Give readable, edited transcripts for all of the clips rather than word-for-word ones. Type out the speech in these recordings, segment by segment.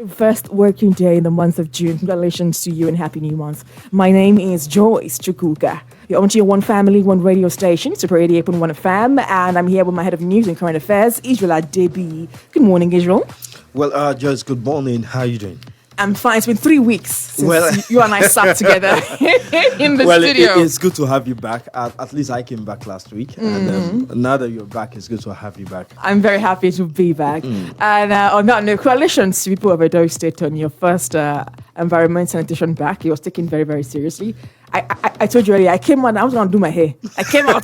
First working day in the month of June. Congratulations to you and happy new month. My name is Joyce Chukuka. You're on to your One Family, One Radio station, Super 88.1 FM, and I'm here with my head of news and current affairs, Israel Adebi. Good morning, Israel. Well, Joyce, good morning. How are you doing? I'm fine. It's been 3 weeks since you and I sat together in the studio. It's good to have you back. At least I came back last week. And now that you're back, it's good to have you back. I'm very happy to be back. And on that note, congratulations to people of Edo State on your first environment sanitation back. It was taken very, very seriously. I told you earlier, I came out, I was going to do my hair. I came out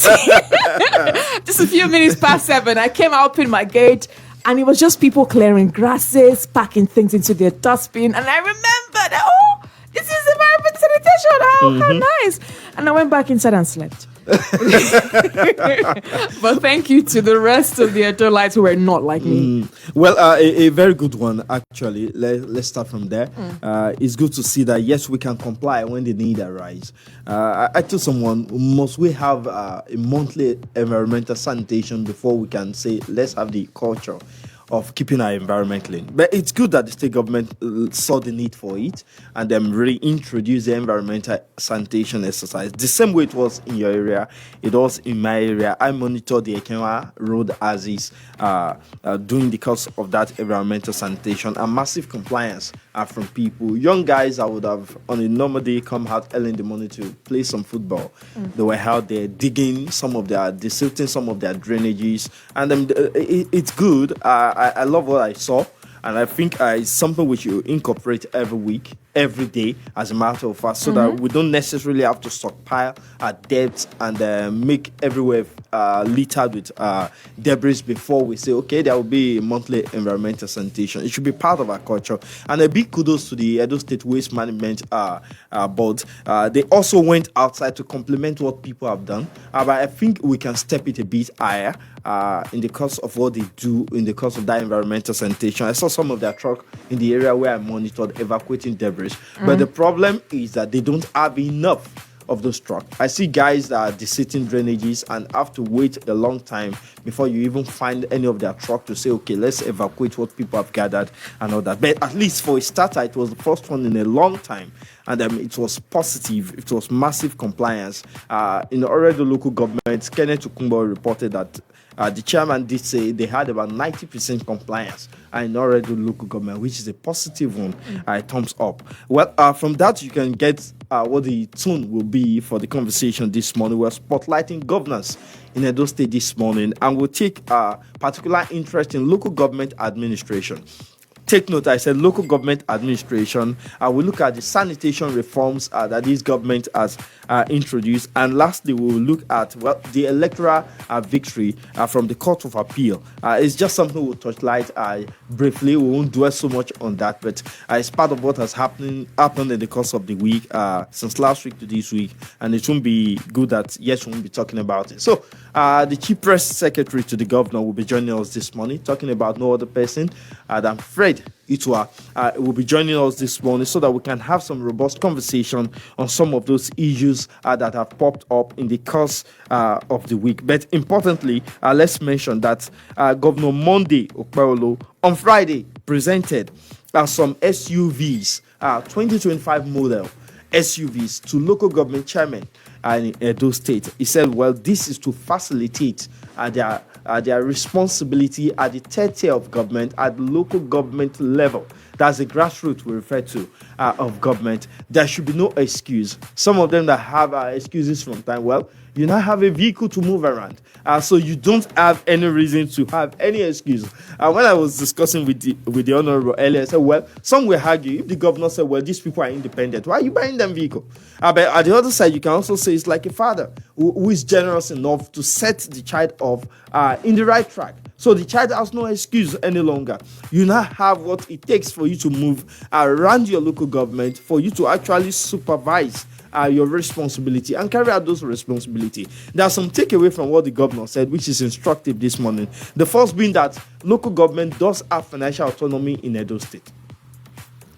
just a few minutes past 7. I came out, opened my gate. And it was just people clearing grasses, packing things into their dustbin. And I remembered, this is environment sanitation. How nice. And I went back inside and slept. But thank you to the rest of the Adolites who were not like me. Well, a very good one, actually. Let's start from there. It's good to see that, yes, we can comply when the need arises. I told someone, must we have a monthly environmental sanitation before we can say, let's have the culture of keeping our environment clean? But it's good that the state government saw the need for it and then reintroduced the environmental sanitation exercise. The same way it was in your area, it was in my area. I monitor the Ekenwa Road as is doing the course of that environmental sanitation and massive compliance from people. Young guys, I would have on a normal day come out early in the morning to play some football. They were out there digging desilting some of their drainages, and it's good. I love what I saw, and I think it's something which you incorporate every week, every day, as a matter of fact, so that we don't necessarily have to stockpile our debts and make everywhere littered with debris before we say, okay, there will be a monthly environmental sanitation. It should be part of our culture. And a big kudos to the Edo State Waste Management Board. They also went outside to complement what people have done. But I think we can step it a bit higher in the course of what they do in the course of that environmental sanitation. I saw some of their truck in the area where I monitored evacuating debris. But the problem is that they don't have enough of those trucks. I see guys that are desitting drainages and have to wait a long time before you even find any of their truck to say, okay, let's evacuate what people have gathered and all that. But at least for a starter, it was the first one in a long time. And it was positive. It was massive compliance. In already local government, Kenneth Ukumbo reported that the chairman did say they had about 90% compliance in already local government, which is a positive one. Thumbs up. Well, from that, you can get what the tone will be for the conversation this morning. We're spotlighting governance in Edo State this morning, and we'll take particular interest in local government administration. Take note, I said local government administration. We look at the sanitation reforms that this government has introduced. And lastly, we will look at the electoral victory from the Court of Appeal. It's just something we'll touch light briefly. We won't dwell so much on that, but it's part of what has happened in the course of the week, since last week to this week. And it won't be good that, yes, we won't be talking about it. So the Chief Press Secretary to the Governor will be joining us this morning, talking about no other person than Fred Itua will be joining us this morning so that we can have some robust conversation on some of those issues that have popped up in the course of the week. But importantly, let's mention that Governor Monday Okpebholo on Friday presented some SUVs, 2025 model SUVs to local government chairmen in Edo State. He said, well, this is to facilitate their responsibility at the third tier of government, at the local government level. That's the grassroots we refer to of government. There should be no excuse. Some of them that have excuses from time, well, you now have a vehicle to move around. So you don't have any reason to have any excuse. When I was discussing with the Honorable earlier, I said, well, some will argue, if the governor said, well, these people are independent, why are you buying them vehicle? But at the other side, you can also say it's like a father who is generous enough to set the child off in the right track. So the child has no excuse any longer. You now have what it takes for you to move around your local government, for you to actually supervise your responsibility and carry out those responsibility. There are some takeaway from what the governor said, which is instructive this morning. The first being that local government does have financial autonomy in Edo State.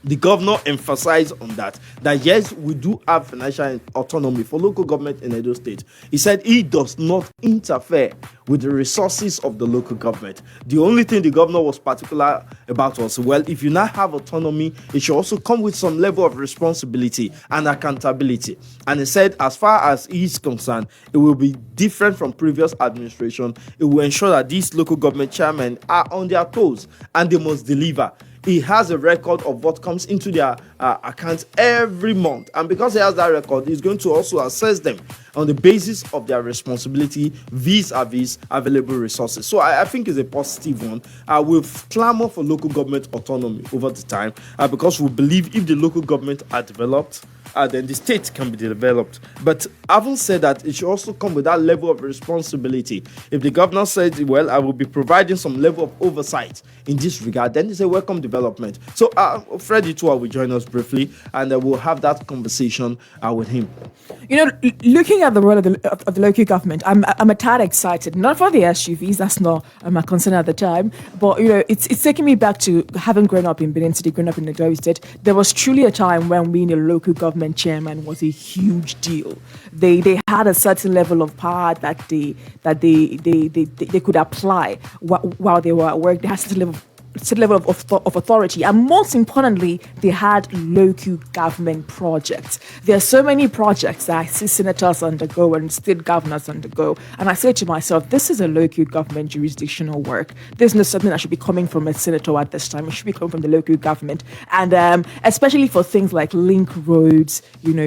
The governor emphasized on that yes, we do have financial autonomy for local government in Edo State. He said he does not interfere with the resources of the local government. The only thing the governor was particular about was, well, if you now have autonomy, it should also come with some level of responsibility and accountability. And he said, as far as he is concerned, it will be different from previous administration. It will ensure that these local government chairmen are on their toes and they must deliver. He has a record of what comes into their accounts every month. And because he has that record, he's going to also assess them on the basis of their responsibility vis-a-vis available resources. So I think it's a positive one. We'll clamor for local government autonomy over the time because we believe if the local government are developed, then the state can be developed. But having said that, it should also come with that level of responsibility. If the governor says, well, I will be providing some level of oversight in this regard, then it's a welcome development. So Freddie too will join us briefly, and we'll have that conversation with him. Looking at the role of the local government, I'm a tad excited. Not for the SUVs, that's not my concern at the time, but it's taking me back to having grown up in Benin City, grown up in the Edo State. There was truly a time when being a local government chairman was a huge deal. They had a certain level of power that they could apply while they were at work. They had a level of authority, and most importantly, they had local government projects. There are so many projects that I see senators undergo and state governors undergo, and I say to myself, this is a local government jurisdictional work. This is not something that should be coming from a senator at this time. It should be coming from the local government, and especially for things like link roads,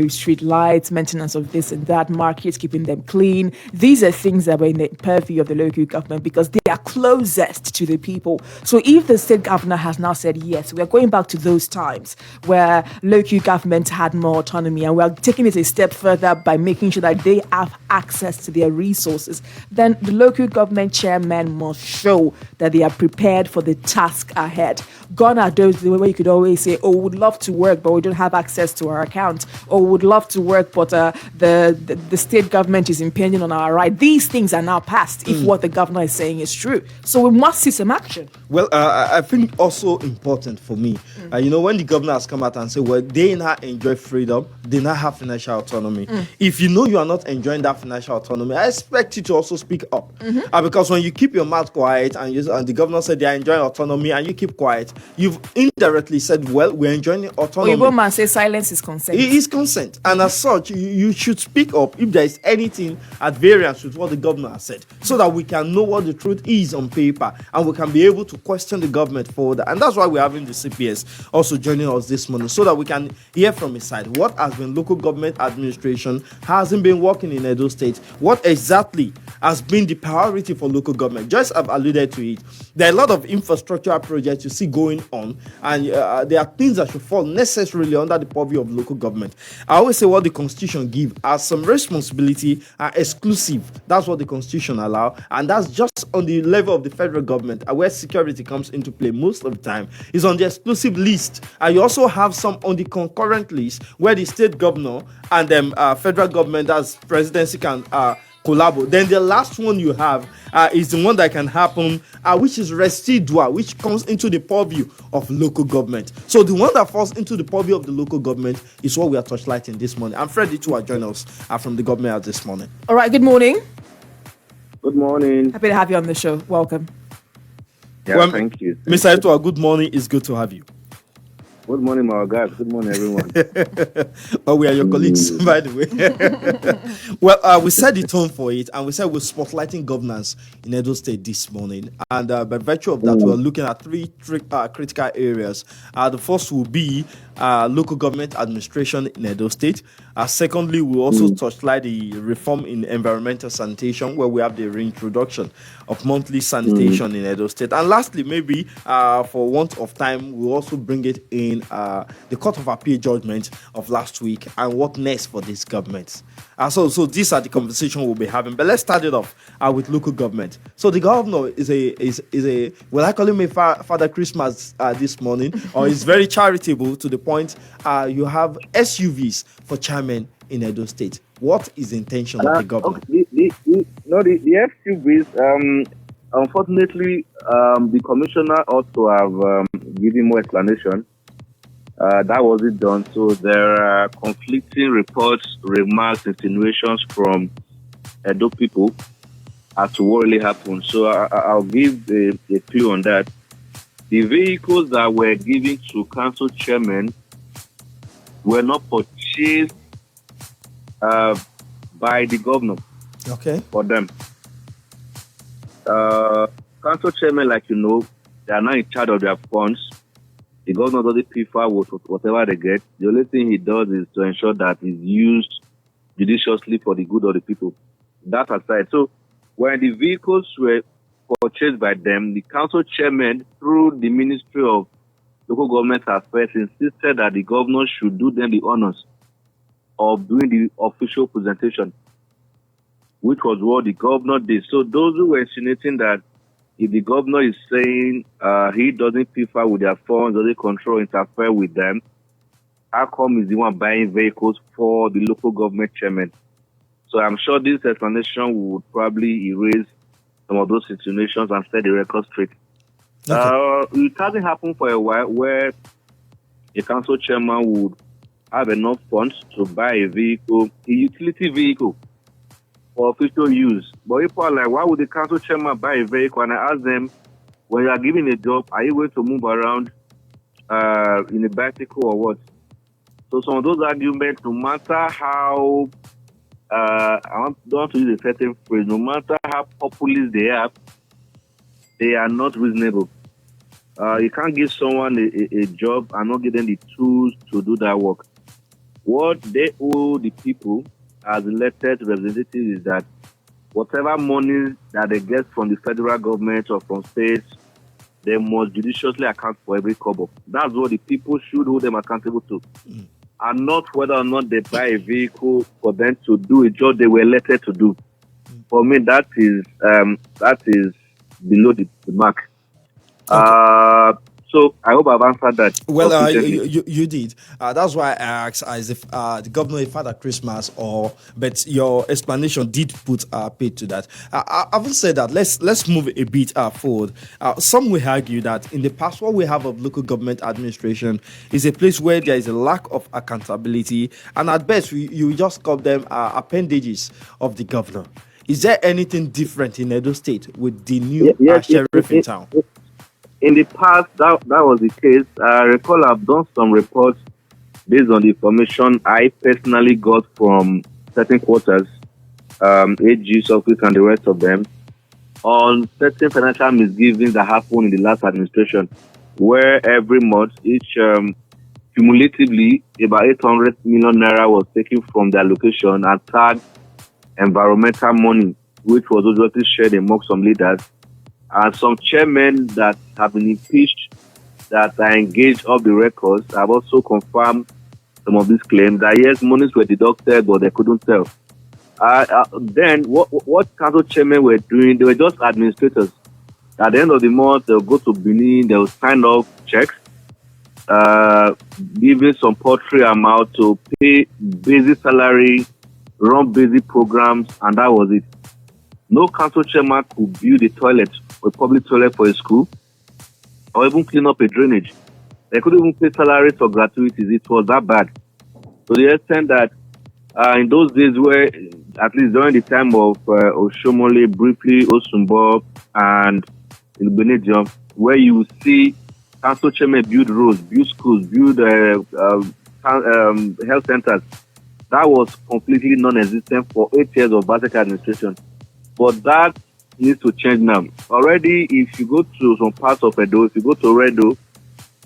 street lights, maintenance of this and that, markets, keeping them clean. These are things that were in the purview of the local government because they are closest to the people. So if the state governor has now said, yes, we are going back to those times where local government had more autonomy, and we are taking it a step further by making sure that they have access to their resources, then the local government chairman must show that they are prepared for the task ahead. Gone are those the way you could always say, oh, we would love to work, but we don't have access to our account, or we would love to work, but the state government is impinging on our right. These things are now past if what the governor is saying is true. So we must see some action. Well, I think also important for me, when the governor has come out and said, well, they now enjoy freedom, they now have financial autonomy. If you are not enjoying that financial autonomy, I expect you to also speak up. Because when you keep your mouth quiet and the governor said they are enjoying autonomy and you keep quiet, you've indirectly said, well, we're enjoying autonomy. Oyibo man say silence is consent. It is consent. And as such, you should speak up if there is anything at variance with what the governor has said, so that we can know what the truth is on paper and we can be able to question the government further. And that's why we're having the CPS also joining us this morning, so that we can hear from his side what has been local government administration, hasn't been working in Edo State, what exactly has been the priority for local government. Just have alluded to it. There are a lot of infrastructure projects you see going on, and there are things that should fall necessarily under the purview of local government. I always say what the Constitution gives as some responsibility are exclusive. That's what the Constitution allows, and that's just on the level of the federal government, where security comes into play most of the time, is on the exclusive list. And you also have some on the concurrent list, where the state governor and federal government as presidency can collabo. Then the last one you have is the one that can happen, which is residual, which comes into the purview of local government. So the one that falls into the purview of the local government is what we are touchlighting this morning. I'm Freddie too join us from the government house this morning. All right, good morning. Good morning. Happy to have you on the show. Welcome. Yeah, thank you. Mr. Etua, good morning. It's good to have you. Good morning, my guys. Good morning, everyone. Oh, we are your colleagues, by the way. Well, we set the tone for it, and we said we're spotlighting governance in Edo State this morning. And by virtue of that, we're looking at three critical areas. The first will be local government administration in Edo State. Secondly, we'll also touchlight the reform in environmental sanitation, where we have the reintroduction of monthly sanitation in Edo State. And lastly, maybe for want of time, we'll also bring it in the Court of Appeal judgment of last week and what next for this government. So these are the conversation we'll be having. But let's start it off with local government. So the governor is a well, I call him a Father Christmas this morning, or is very charitable to the point you have SUVs for chairmen in Edo State. What is the intention of the governor? Okay. The SUVs, unfortunately, the commissioner ought to have given more explanation. That wasn't done. So there are conflicting reports, remarks, insinuations from Edo people as to what really happened. So I'll give a clue on that. The vehicles that were given to council chairmen were not purchased by the governor. Okay. For them. Council chairmen, like you know, they are not in charge of their funds. The governor doesn't prefer with whatever they get. The only thing he does is to ensure that it's used judiciously for the good of the people. That aside, so when the vehicles were purchased by them, the council chairman, through the Ministry of Local Government Affairs, insisted that the governor should do them the honors of doing the official presentation, which was what the governor did. So those who were insinuating that if the governor is saying he doesn't prefer with their funds, doesn't control, interfere with them, how come is the one buying vehicles for the local government chairman? So I'm sure this explanation would probably erase some of those insinuations and set the record straight. Okay. It hasn't happened for a while where a council chairman would have enough funds to buy a vehicle, a utility vehicle, for official use. But people are like, why would the council chairman buy a vehicle? And I ask them, when you are given a job, are you going to move around in a bicycle or what? So some of those arguments, no matter how, don't want to use a certain phrase, no matter how populist they are not reasonable. You can't give someone a job and not give them the tools to do that work. What they owe the people as elected representatives is that whatever money that they get from the federal government or from states, they must judiciously account for every kobo. That's what the people should hold them accountable to. And not whether or not they buy a vehicle for them to do a job they were elected to do. For me, that is below the mark. Okay. So I hope I've answered that. Well, you did. That's why I asked as if the governor is Father Christmas, but your explanation did put paid to that. Having said that, let's move a bit forward. Some will argue that in the past, what we have of local government administration is a place where there is a lack of accountability, and at best, you just call them appendages of the governor. Is there anything different in Edo State with the new sheriff in town? In the past, that was the case. I recall I've done some reports based on the information I personally got from certain quarters, AG's office and the rest of them, on certain financial misgivings that happened in the last administration, where every month, each cumulatively, about 800 million naira was taken from the allocation and tagged environmental money, which was obviously shared among some leaders. And some chairmen that have been impeached that are engaged off the records have also confirmed some of these claims that yes, monies were deducted, but they couldn't tell. Then what council chairmen were doing, they were just administrators. At the end of the month, they'll go to Benin, they'll sign off checks, giving some paltry amount to pay basic salary, run basic programs, and that was it. No council chairman could build a toilet, a public toilet for a school, or even clean up a drainage. They couldn't even pay salaries or gratuities. It was that bad. To the extent that in those days where, at least during the time of Oshomole, briefly Osumbo, and Ilbenedium, where you see council chairmen build roads, build schools, build health centers, that was completely non-existent for 8 years of basic administration. But that needs to change now. Already, if you go to some parts of Edo, if you go to Redo,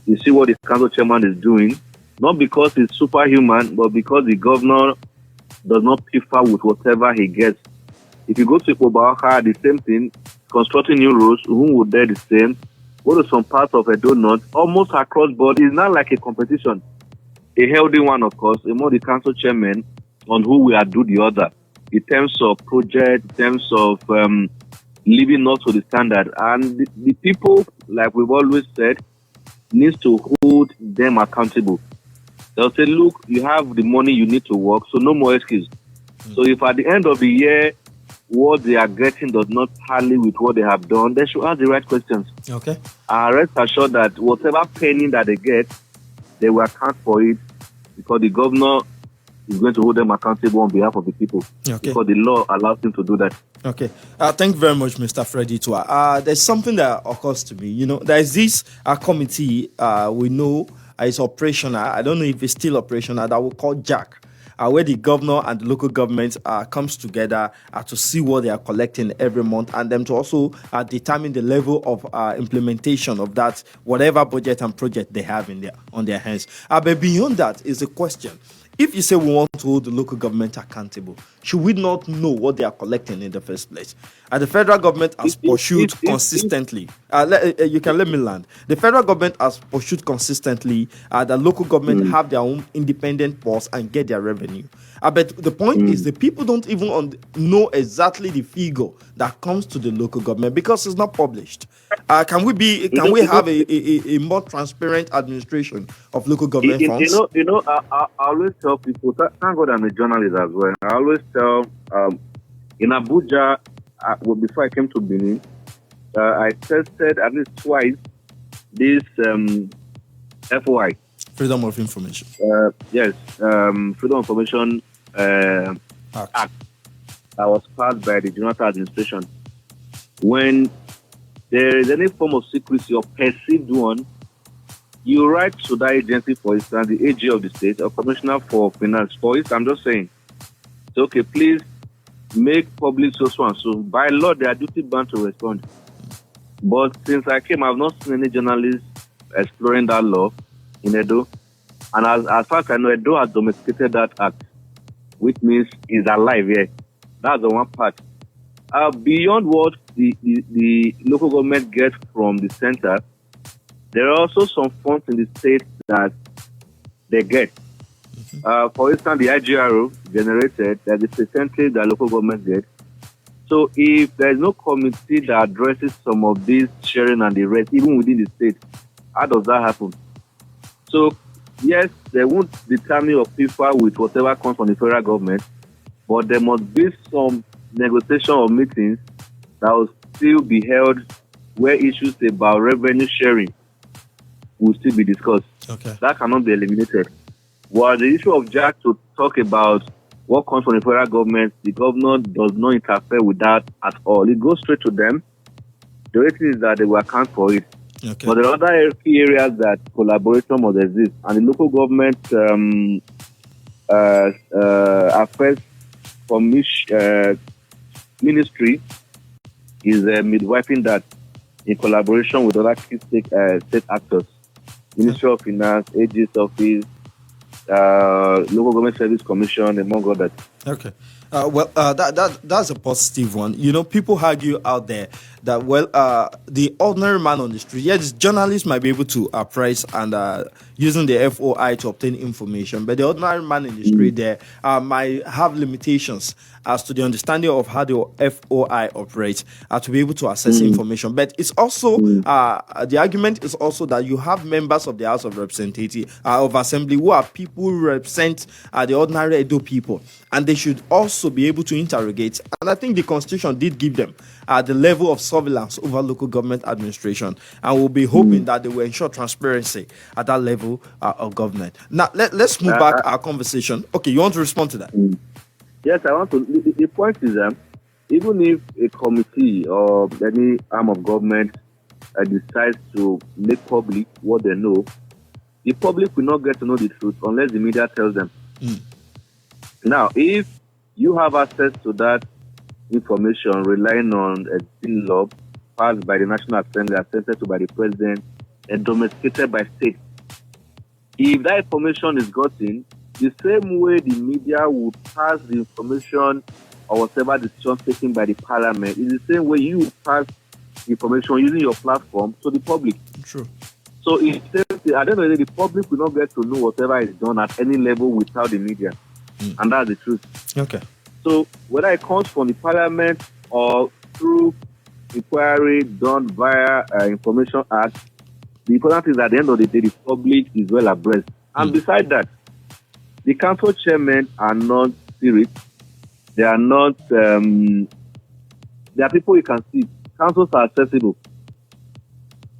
you see what the council chairman is doing. Not because he's superhuman, but because the governor does not prefer with whatever he gets. If you go to Ipobaoka, the same thing, constructing new roads, whom would do the same. Go to some parts of Edo North, almost across board. It's not like a competition. A healthy one, of course, among the council chairmen on who will do the other. In terms of project, in terms of living up to the standard. And the people, like we've always said, needs to hold them accountable. They'll say, look, you have the money you need to work, so no more excuse. So if at the end of the year, what they are getting does not tally with what they have done, they should ask the right questions. Okay. Rest assured that whatever penny that they get they will account for it because the governor is going to hold them accountable on behalf of the people. Okay. Because the law allows him to do that. Okay. Thank you very much, Mr. Freddie Tua. There's something that occurs to me. There's this committee we know is operational. I don't know if it's still operational, that we call Jack. Where the governor and the local government comes together to see what they are collecting every month, and them to also determine the level of implementation of that, whatever budget and project they have on their hands. But beyond that is the question. If you say we want to hold the local government accountable, should we not know what they are collecting in the first place? The federal government has pursued consistently. You can let me land. The federal government has pursued consistently. The local government have their own independent boss and get their revenue. But the point is, the people don't even know exactly the figure that comes to the local government because it's not published. Can we have a more transparent administration of local government funds? I always tell people, thank God I'm a journalist as well. I always tell, in Abuja, before I came to Benin, I tested at least twice this FOI. Freedom of Information. Yes, Freedom of Information Act that was passed by the Jonathan administration. When there is any form of secrecy or perceived one, you write to that agency, for instance, the AG of the state or Commissioner for Finance. For it, I'm just saying, okay, please make public so and so. By law, they are duty bound to respond. But since I came, I've not seen any journalists exploring that law in Edo. And as far as I know, Edo has domesticated that act, which means it's alive here. That's the one part. Beyond what the local government gets from the center, there are also some funds in the state that they get. For instance, the IGRO generated, that is the percentage that local government gets. So if there is no committee that addresses some of these sharing and the rest, even within the state, how does that happen? So yes, they won't determine or prefer with whatever comes from the federal government, but there must be some negotiation or meetings that will still be held where issues about revenue sharing will still be discussed. Okay. That cannot be eliminated. While the issue of Jack to talk about what comes from the federal government, the governor does not interfere with that at all. It goes straight to them. The only thing is that they will account for it. Okay. But there are other key areas that collaboration must exist. And the local government affairs from ministry is midwifing that in collaboration with other key state actors. Ministry of Finance, AG's office, Local Government Service Commission, among others. Okay. That's a positive one. People argue out there that, the ordinary man on the street, yes, journalists might be able to appraise and using the FOI to obtain information, but the ordinary man in the street there might have limitations as to the understanding of how the FOI operates to be able to access information. But it's also, the argument is also that you have members of the House of Representatives, of Assembly, who are people who represent the ordinary Edo people, and they should also be able to interrogate. And I think the Constitution did give them the level of surveillance over local government administration, and we'll be hoping that they will ensure transparency at that level of government. Now, let's move back our conversation. Okay, you want to respond to that? Yes, I want to. The point is, even if a committee or any arm of government decides to make public what they know, the public will not get to know the truth unless the media tells them. Now, if you have access to that information relying on a law passed by the National Assembly, accepted by the President, and domesticated by states, if that information is gotten, the same way the media would pass the information or whatever decision taken by the Parliament, is the same way you would pass information using your platform to the public. True. So at the end of the day, the public will not get to know whatever is done at any level without the media. And that's the truth. Okay. So whether it comes from the Parliament or through inquiry done via Information Act, the important thing is at the end of the day, the public is well abreast. And besides that, the council chairmen are not spirits. They are not, they are people you can see. Councils are accessible.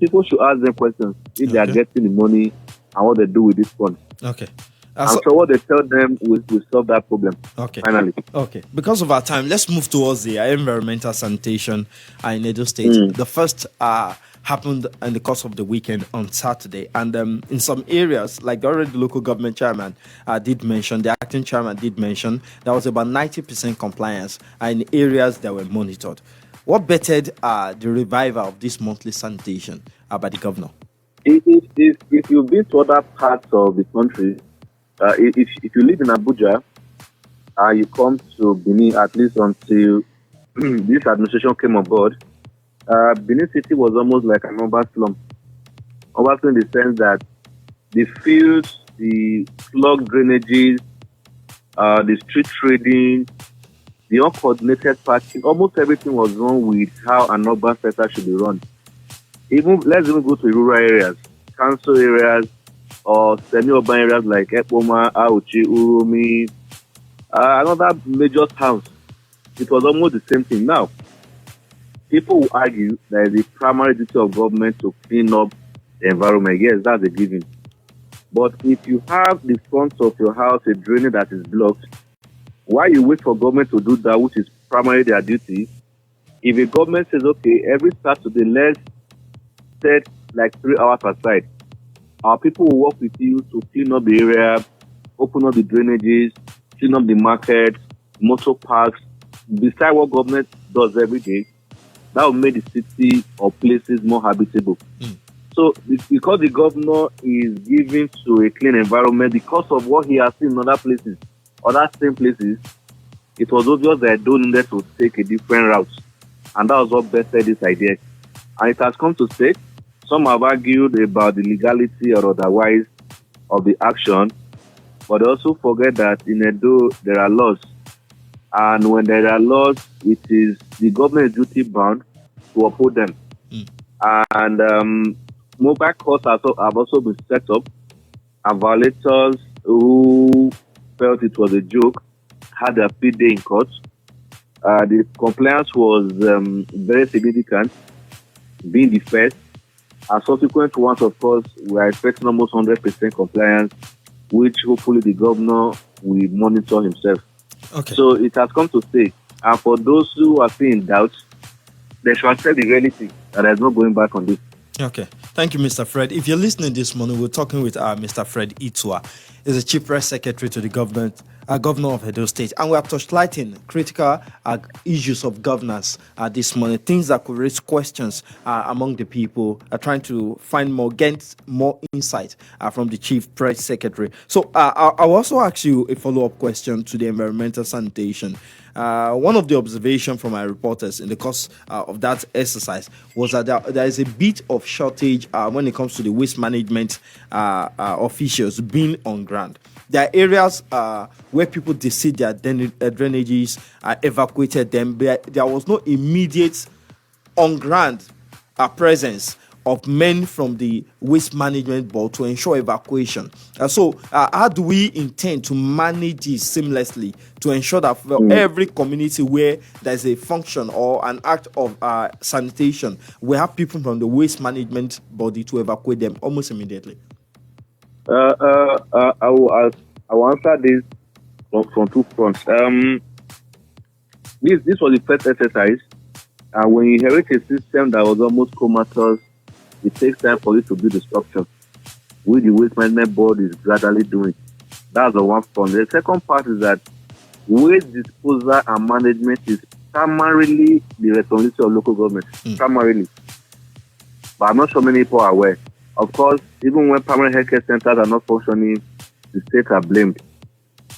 People should ask them questions if they are getting the money and what they do with these funds. Okay. So what they tell them will solve that problem. Okay. Finally. Okay. Because of our time, let's move towards the environmental sanitation in Edo State. The first happened in the course of the weekend on Saturday, and in some areas, like the already local government chairman did mention, the acting chairman did mention, there was about 90% compliance in areas that were monitored. What bettered the revival of this monthly sanitation by the governor? If you've been to other parts of the country, if you live in Abuja, you come to Benin, at least until this administration came on board, Benin City was almost like an urban slum. Urban slum in the sense that the fields, the clogged drainages, the street trading, the uncoordinated parking, almost everything was wrong with how an urban center should be run. Let's even go to rural areas, council areas, or semi-urban areas like Ekpoma, Auchi, Urumi, another major towns. It was almost the same thing. Now, people will argue that it's the primary duty of government to clean up the environment. Yes, that's a given. But if you have the front of your house a drainage that is blocked, why you wait for government to do that, which is primarily their duty? If a government says, okay, every Saturday, let's set like 3 hours aside, our people will work with you to clean up the area, open up the drainages, clean up the markets, motor parks, besides what government does every day, that will make the city or places more habitable. So because the governor is giving to a clean environment, because of what he has seen in other places, other same places, it was obvious that they needed to take a different route. And that was what bested this idea. And it has come to state. Some have argued about the legality or otherwise of the action, but they also forget that in Edo there are laws. And when there are laws, it is the government duty bound to uphold them. And mobile courts have also been set up, and violators who felt it was a joke had their plea day in court. The compliance was very significant, being the first. And subsequent ones, of course, we are expecting almost 100% compliance, which hopefully the governor will monitor himself. Okay. So it has come to stay. And for those who are still in doubt, they should accept the reality that there's no going back on this. Okay. Thank you, Mr. Fred. If you're listening this morning, we're talking with Mr. Fred Itua. He's the Chief Press Secretary to the Governor of Edo State. And we are touchlighting critical issues of governance this morning, things that could raise questions among the people, trying to get more insight from the Chief Press Secretary. So I'll also ask you a follow-up question to the environmental sanitation. One of the observations from my reporters in the course of that exercise was that there is a bit of shortage when it comes to the waste management officials being on ground. There are areas where people deseed their drainages, evacuated them. There was no immediate on-ground presence of men from the waste management board to ensure evacuation. So how do we intend to manage this seamlessly to ensure that for every community where there's a function or an act of sanitation, we have people from the waste management body to evacuate them almost immediately? I will answer this from two fronts. This was the first exercise, and when you inherit a system that was almost comatose, it takes time for you to build the structure, which the waste management board is gradually doing. That's the one front. The second part is that waste disposal and management is primarily the responsibility of local government, primarily. But I'm not sure many people are aware. Of course, even when primary healthcare centers are not functioning, the states are blamed.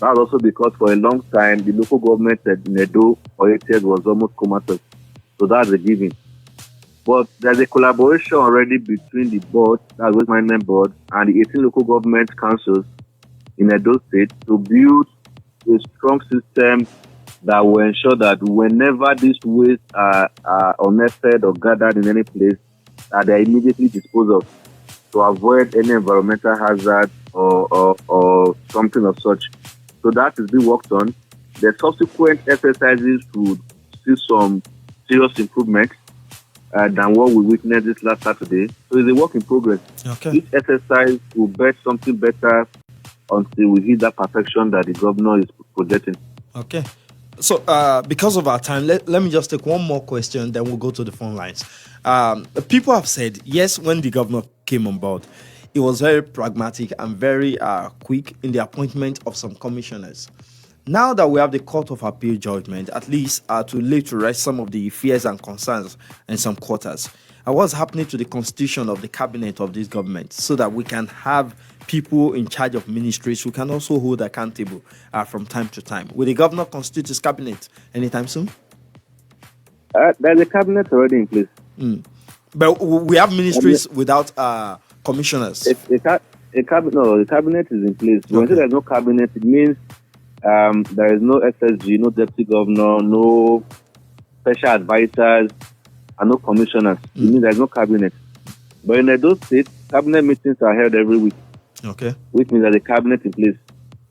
That's also because for a long time, the local government in Edo for 8 years was almost comatose. So that's a given. But there's a collaboration already between the board, that's Waste Management Board, and the 18 local government councils in Edo State to build a strong system that will ensure that whenever these waste are unearthed or gathered in any place, that they are immediately disposed of to avoid any environmental hazard or something of such. So that is being worked on. The subsequent exercises would see some serious improvements. than what we witnessed this last Saturday. So it's a work in progress. Okay. Each exercise will bet something better until we hit that perfection that the governor is projecting. Okay. So, because of our time, let me just take one more question, then we'll go to the phone lines. People have said, yes, when the governor came on board, it was very pragmatic and very quick in the appointment of some commissioners. Now that we have the Court of Appeal judgment, at least to lay to rest some of the fears and concerns in some quarters, what's happening to the constitution of the cabinet of this government so that we can have people in charge of ministries who can also hold accountable from time to time? Will the governor constitute his cabinet anytime soon? There's a cabinet already in place. But we have ministries without commissioners. The cabinet is in place. When Okay. there's no cabinet, it means there is no SSG, no deputy governor, no special advisors, and no commissioners. It means there's no cabinet. But in those states, cabinet meetings are held every week, Okay. which means there's a cabinet in place.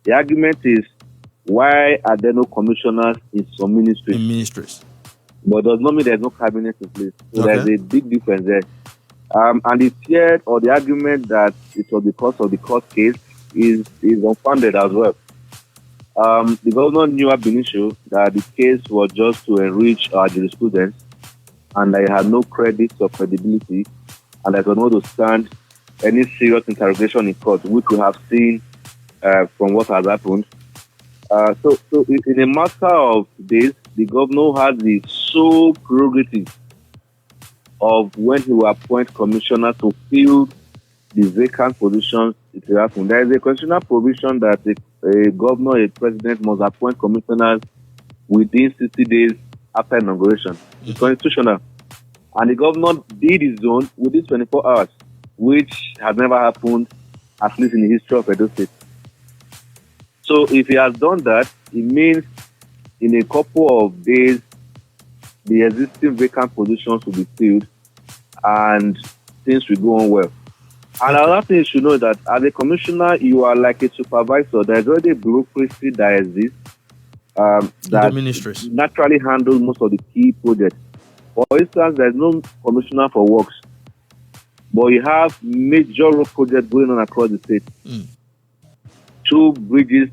The argument is, why are there no commissioners in some ministries? In ministries. But does not mean there's no cabinet in place. So Okay. there's a big difference there. And the fear or the argument that it was because of the court case is unfounded as well. The governor knew ab initio that the case was just to enrich our jurisprudence, and they had no credit or credibility, and that was not to stand any serious interrogation in court, which we have seen from what has happened. So in a matter of days, the governor has the sole prerogative of when he will appoint commissioners to fill the vacant positions it will happen. There is a constitutional provision that a governor, a president must appoint commissioners within 60 days after inauguration. It's constitutional. And the governor did his own within 24 hours, which has never happened, at least in the history of Edo State. So if he has done that, it means in a couple of days, the existing vacant positions will be filled and things will go on well. And another thing you should know is that as a commissioner, you are like a supervisor. There's already a bureaucracy that exists that ministries naturally handles most of the key projects. For instance, there's no commissioner for works, but you have major road projects going on across the state. 2 bridges,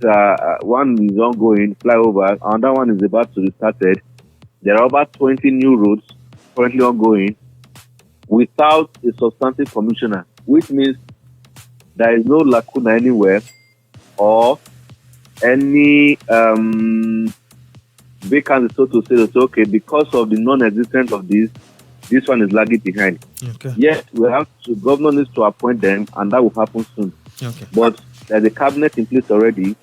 one is ongoing, flyover, another one is about to be started. There are about 20 new roads currently ongoing without a substantive commissioner, which means there is no lacuna anywhere or any vacancy, so to say, okay, because of the non-existence of this one is lagging behind. Okay. Yes, governor needs to appoint them, and that will happen soon. Okay. But there's a cabinet in place already,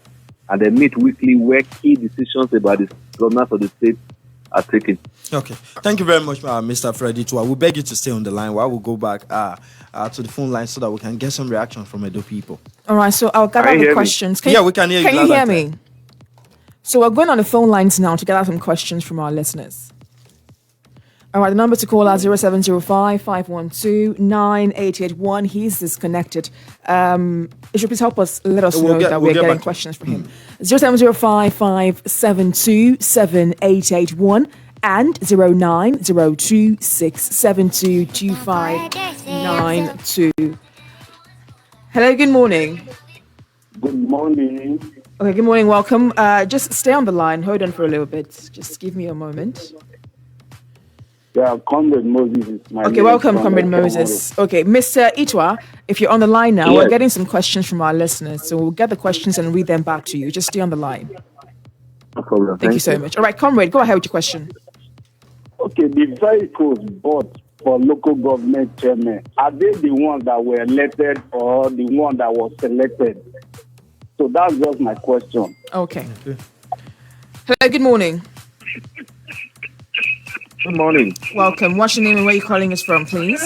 and they meet weekly where key decisions about the governors of the state are taken. Okay. Thank you very much, Mr. Freddy. We beg you to stay on the line while we go back to the phone line so that we can get some reaction from Edo people. All right, so I'll gather the questions. We can hear you. Can you hear me? So we're going on the phone lines now to gather some questions from our listeners. All right, the number to call is 0705-512-9881. He's disconnected. You should please help us, let us know that we're getting questions from him. 0705-572-7881 and 0902-672-2592. Hello, good morning. Good morning. Okay, good morning, welcome. Just stay on the line. Hold on for a little bit. Just give me a moment. Yeah, Comrade Moses is my name. Okay, welcome, Comrade Moses. Okay, Mr. Itwa, if you're on the line now, we're getting some questions from our listeners, so we'll get the questions and read them back to you. Just stay on the line. No problem. Thank you so much. All right, Comrade, go ahead with your question. Okay, the vehicles bought for local government chairmen, are they the ones that were elected or the one that was selected? So that's just my question. Okay. Hello, good morning. Good morning. Welcome. What's your name and where you're calling us from, please?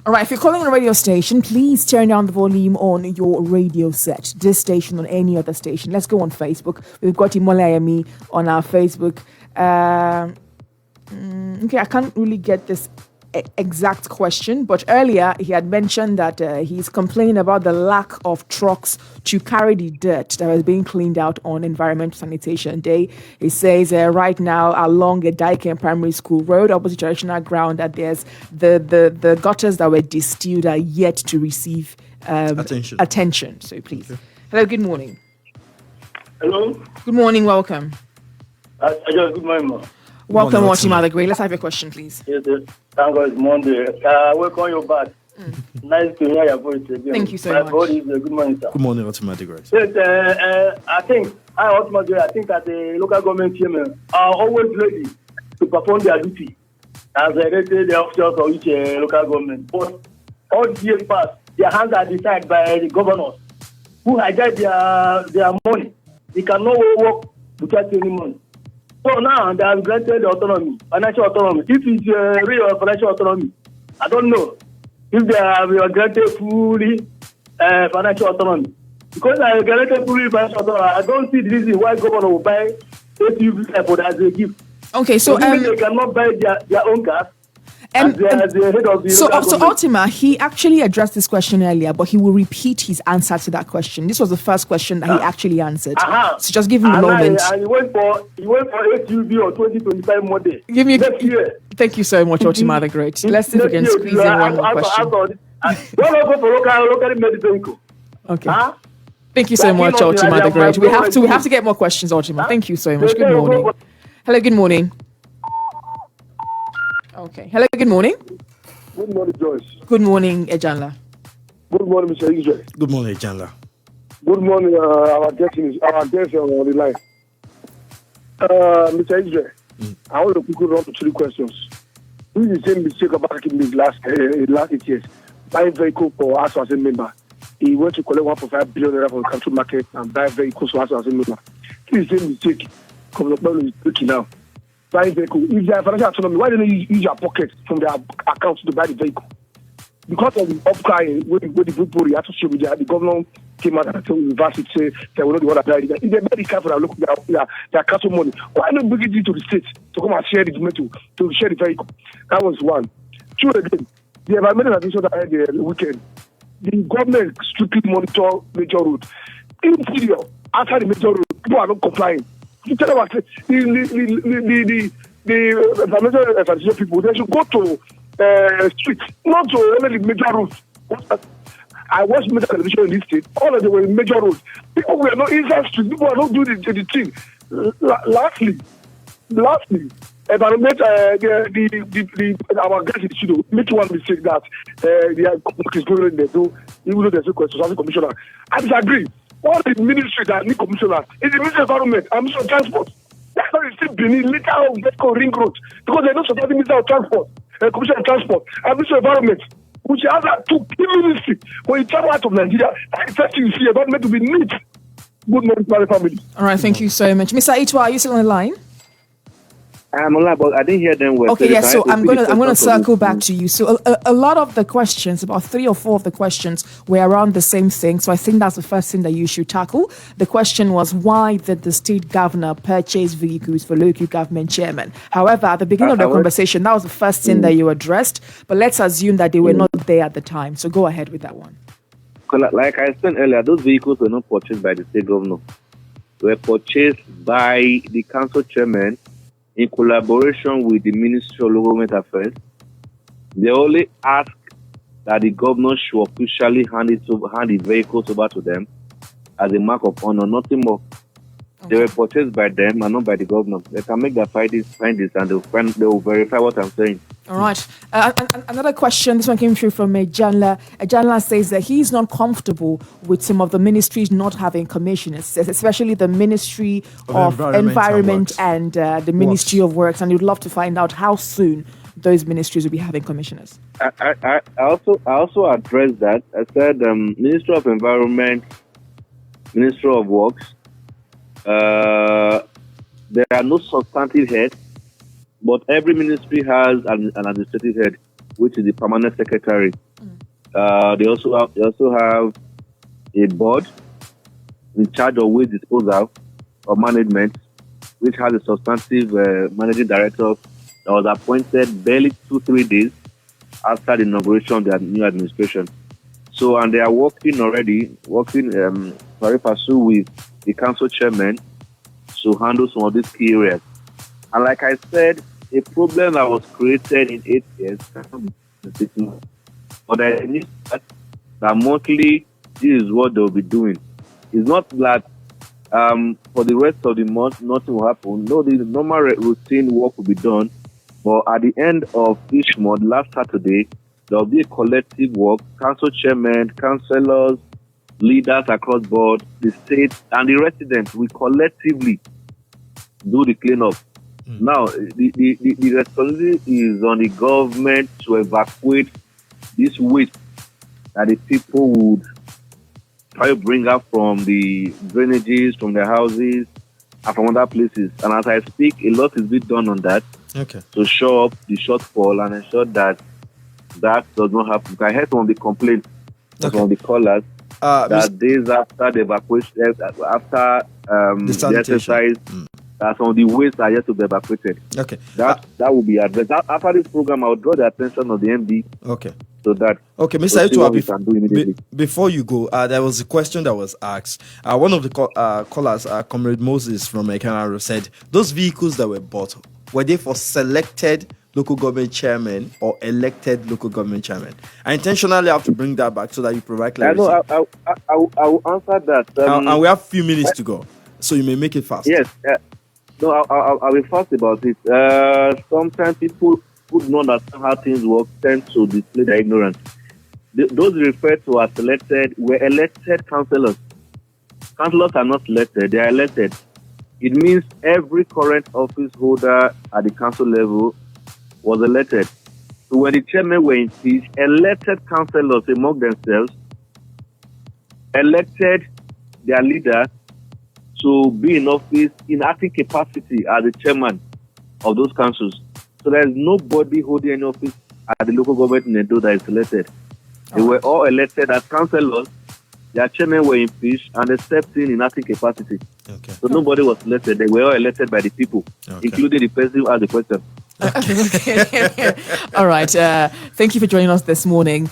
All right, if you're calling a radio station, please turn down the volume on your radio set. This station or any other station. Let's go on Facebook. We've got Imolayami on our Facebook. Okay, I can't really get this exact question, but earlier he had mentioned that he's complaining about the lack of trucks to carry the dirt that was being cleaned out on Environmental Sanitation Day. He says right now along a Daiken Primary School road, opposite traditional ground, that there's the gutters that were distilled are yet to receive attention. So please. Okay. Hello, good morning. Hello. Good morning, welcome. Good morning, ma. Welcome, Otima the Great. Let's have your question, please. Yes, sir. Thank God it's Monday. Welcome you back. Nice to hear your voice again. Thank you so My much. body is good morning, sir. Good morning, Otima the Great. Yes, I think that the local government chairmen are always ready to perform their duty as the officers of each local government. But all the years past, their hands are decided by the governors who hijack their money. They cannot work without any money. So now they have granted the autonomy, financial autonomy. If it's real financial autonomy, I don't know if they have granted fully financial autonomy. Because I granted fully financial autonomy, I don't see the reason why governor will buy SUV for as a gift. Okay, so they cannot buy their own cars. As the head of the so Ultima, he actually addressed this question earlier, but he will repeat his answer to that question. This was the first question that he actually answered. So just give him a moment. And he went for SUV or 2025 model. Give me next year. Thank you so much, Ultima the Great. Let's see if we can squeeze in one more question. Don't go for local made vehicle. Okay. Thank you so much, Ultima the Great. We have to get more questions, Ultima. Thank you so much. Good morning. Hello, good morning. Okay. Hello, good morning. Good morning, Joyce. Good morning, Ejanla. Good morning, Mr. Ijay. Good morning, Ejanla. Good morning, our guest on the line. Mr. Ijay, I want to quickly run to 3 questions. This is the same mistake about making this last 8 years. Buying vehicle for us as a member. He went to collect 1.5 billion from the country market and buy vehicles for us as a member. This is the same mistake Governor Okpebholo is making now. Buying vehicle. If they have financial autonomy, why don't they use your pocket from their account to buy the vehicle? Because of the upcry with the people react to social media, the governor came out and told university say they will not want to buy it. If they buy the car for their council money, why not bring it to the state to come and share the money to share the vehicle? That was one. 2 again, the environmental administration that had the weekend, the government strictly monitor major roads. In period, after the major road, people are not complying. You tell them the environmental administration people, they should go to streets, not to only the major roads. I watched major television in this state. All of them were in major roads. People were not inside streets. People are not doing the thing. Lastly, environment, our guys in the studio make one mistake that the is going in there. So even though there's a question, commissioner, I disagree. All the ministry that need commissioners is the Ministry of Environment and Ministry of Transport. That's why it's still Benin, later of Vetco Ring Road, because they're not supporting Ministry of Transport, Commissioner of Transport, and Ministry of Environment, which are other 2 key ministries. When you travel out of Nigeria, that's the first thing you see, environment to be neat. Good morning, my family. All right, thank you so much. Mr. Itwa, are you still on the line? I'm online, but I didn't hear them well. Okay, yes. So I'm gonna circle back to you. So a lot of the questions, about 3 or 4 of the questions, were around the same thing. So I think that's the first thing that you should tackle. The question was, why did the state governor purchase vehicles for local government chairmen? However, at the beginning of the conversation, that was the first thing that you addressed. But let's assume that they were not there at the time. So go ahead with that one. Like I said earlier, those vehicles were not purchased by the state governor. They were purchased by the council chairman in collaboration with the Ministry of Local Government Affairs. They only ask that the governor should officially hand the vehicles over to them as a mark of honor, nothing more. Okay. They were purchased by them and not by the governor. They can make their findings and they'll verify what I'm saying. All right. Another question. This one came through from Ejanla. Ejanla says that he's not comfortable with some of the ministries not having commissioners, especially the Ministry of Environment and the Ministry of Works, and he'd love to find out how soon those ministries will be having commissioners. I also addressed that. I said Ministry of Environment, Ministry of Works, there are no substantive heads, but every ministry has an administrative head, which is the permanent secretary. They also have a board in charge of waste disposal or management, which has a substantive managing director that was appointed barely 2-3 days after the inauguration of their new administration. So, and they are working very pursue with the council chairman to handle some of these key areas. And like I said, a problem that was created in 8 years, but I need that monthly, this is what they'll be doing. It's not that for the rest of the month, nothing will happen. No, the normal routine work will be done. But at the end of each month, last Saturday, there will be a collective work. Council chairmen, councillors, leaders across board, the state, and the residents will collectively do the cleanup. Now, the responsibility is on the government to evacuate this waste that the people would try to bring up from the drainages, from their houses, and from other places. And as I speak, a lot is being done on that to show up the shortfall and ensure that that does not happen. I heard some of the complaints from the callers that days after the evacuation, after the exercise, some of the waste are yet to be evacuated. That will be addressed. After this program, I will draw the attention of the MD. So that Mr. Etua, before you go, there was a question that was asked. One of the callers, Comrade Moses from Ekanaro, said those vehicles that were bought, were they for selected local government chairman or elected local government chairman? I intentionally have to bring that back so that you provide clarity. I will answer that. And we have a few minutes to go, so you may make it fast. Yes. No, I'll be fast about it. Sometimes people who do not understand how things work tend to display their ignorance. Those referred to as elected were elected councillors. Councillors are not elected, they are elected. It means every current office holder at the council level was elected. So when the chairmen were impeached, elected councillors among themselves elected their leader to be in office in acting capacity as the chairman of those councils. So there is nobody holding any office at the local government in Edo that is elected. They were all elected as councillors. Their chairmen were impeached and they stepped in acting capacity. So nobody was elected. They were all elected by the people, including the person who asked the question. All right. Thank you for joining us this morning.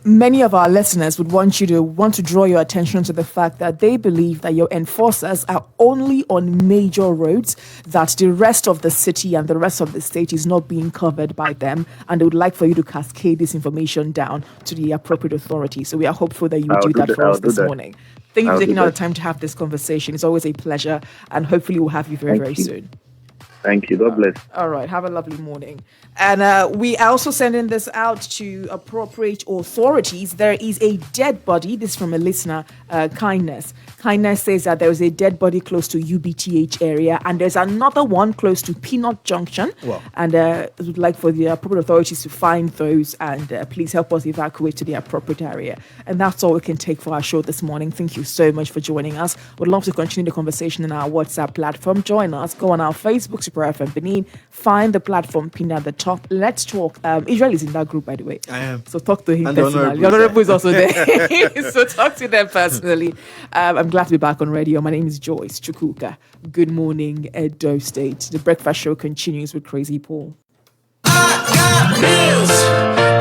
Many of our listeners would want to draw your attention to the fact that they believe that your enforcers are only on major roads, that the rest of the city and the rest of the state is not being covered by them, and they would like for you to cascade this information down to the appropriate authority. So we are hopeful that you will do that for us this morning. Thank you for taking all the time to have this conversation. It's always a pleasure, and hopefully we'll have you very soon. Thank you. God bless. All right. Have a lovely morning. And we are also sending this out to appropriate authorities. There is a dead body. This is from a listener, Kindness. Kindness says that there is a dead body close to UBTH area, and there's another one close to Peanut Junction. Wow. And would like for the appropriate authorities to find those and please help us evacuate to the appropriate area. And that's all we can take for our show this morning. Thank you so much for joining us. We'd love to continue the conversation on our WhatsApp platform. Join us. Go on our Facebook, Super FM Benin. Find the platform pinned at the top. Let's talk. Israel is in that group, by the way. I am. So talk to him and personally. The Honorable is also there. So talk to them personally. I'm glad to be back on radio. My name is Joyce Chukwuka. Good morning, Edo State. The breakfast show continues with Crazy Paul. I got news.